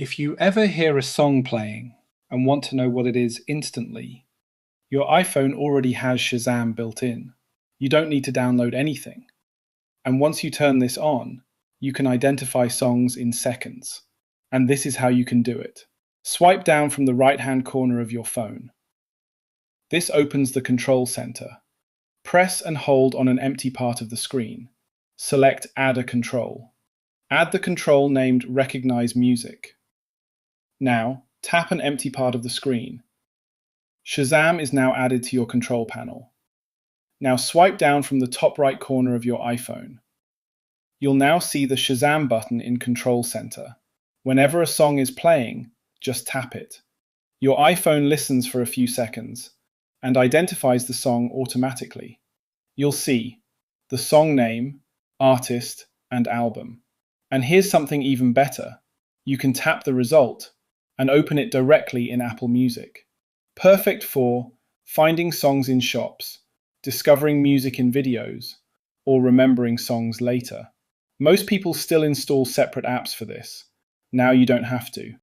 If you ever hear a song playing and want to know what it is instantly, your iPhone already has Shazam built in. You don't need to download anything. And once you turn this on, you can identify songs in seconds. And this is how you can do it. Swipe down from the right-hand corner of your phone. This opens the control center. Press and hold on an empty part of the screen. Select Add a control. Add the control named Recognize Music. Now, tap an empty part of the screen. Shazam is now added to your control panel. Now swipe down from the top right corner of your iPhone. You'll now see the Shazam button in Control Center. Whenever a song is playing, just tap it. Your iPhone listens for a few seconds and identifies the song automatically. You'll see the song name, artist, and album. And here's something even better. You can tap the result and open it directly in Apple Music. Perfect for finding songs in shops, discovering music in videos, or remembering songs later. Most people still install separate apps for this. Now you don't have to.